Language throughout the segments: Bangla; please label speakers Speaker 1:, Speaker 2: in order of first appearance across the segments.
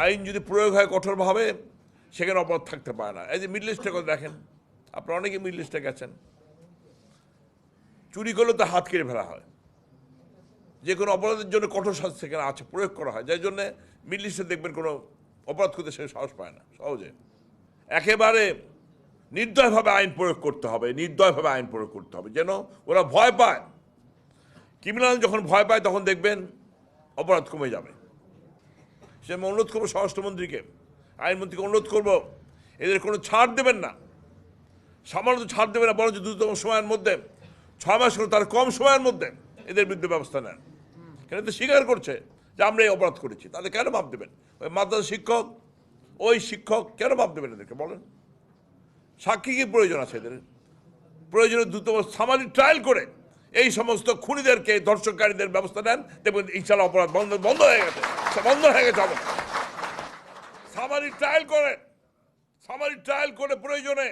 Speaker 1: আইন যদি প্রয়োগ হয় কঠোরভাবে সেখানে অপরাধ থাকতে পারে না। এই যে মিডল ইস্টের কথা দেখেন, আপনারা অনেকে মিডল ইস্টে গেছেন, চুরি করলে তো হাত কেটে ফেলা হয়, যে কোনো অপরাধের জন্য কঠোর শাস্তি সেখানে আছে, প্রয়োগ করা হয়, যার জন্যে মিডল ইস্টে দেখবেন কোনো অপরাধ করতে সে সাহস পায় না সহজে। একেবারে নির্দয়ভাবে আইন প্রয়োগ করতে হবে, নির্দয়ভাবে আইন প্রয়োগ করতে হবে, যেন ওরা ভয় পায়। ক্রিমিনাল যখন ভয় পায় তখন দেখবেন অপরাধ কমে যাবে। সে আমি অনুরোধ করবো স্বরাষ্ট্রমন্ত্রীকে, আইনমন্ত্রীকে অনুরোধ করবো, এদের কোনো ছাড় দেবেন না, সামান্য ছাড় দেবেন না, বরঞ্চ দ্রুততম সময়ের মধ্যে, 6 মাস করে তার কম সময়ের মধ্যে এদের বিরুদ্ধে ব্যবস্থা নেন। কেন তো স্বীকার করছে যে আমরা এই অপরাধ করেছি, তাহলে কেন মাপ দেবেন? ওই মাদ্রাসা শিক্ষক, ওই শিক্ষক কেন মাপ দেবেন এদেরকে বলেন? সাক্ষী কি প্রয়োজন আছে এদের? প্রয়োজনে দ্রুততম সামাজিক ট্রায়াল করে এই সমস্ত খুনিদেরকে, ধর্ষণকারীদের ব্যবস্থা নেন, দেখবেন ইনশাল্লাহ অপরাধ বন্ধ হয়ে গেছে, বন্ধ হয়ে গেছে অপরাধ। সামাজিক ট্রায়াল করেন, সামাজিক ট্রায়াল করে প্রয়োজনে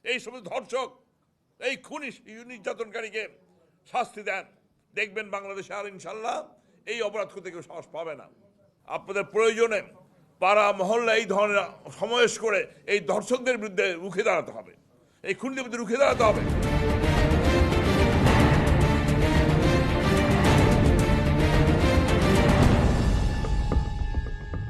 Speaker 1: এই সমস্ত ধর্ষক, এই খুনি নির্যাতনকারীকে শাস্তি দেন, দেখবেন বাংলাদেশে আর ইনশাল্লাহ এই অপরাধ করতে কেউ সাহস পাবে না। আপনাদের প্রয়োজনে পাড়া মহল্লা এই ধরনের সমাবেশ করে এই ধর্ষকদের বিরুদ্ধে রুখে দাঁড়াতে হবে, এই খুনিদের বিরুদ্ধে রুখে দাঁড়াতে হবে।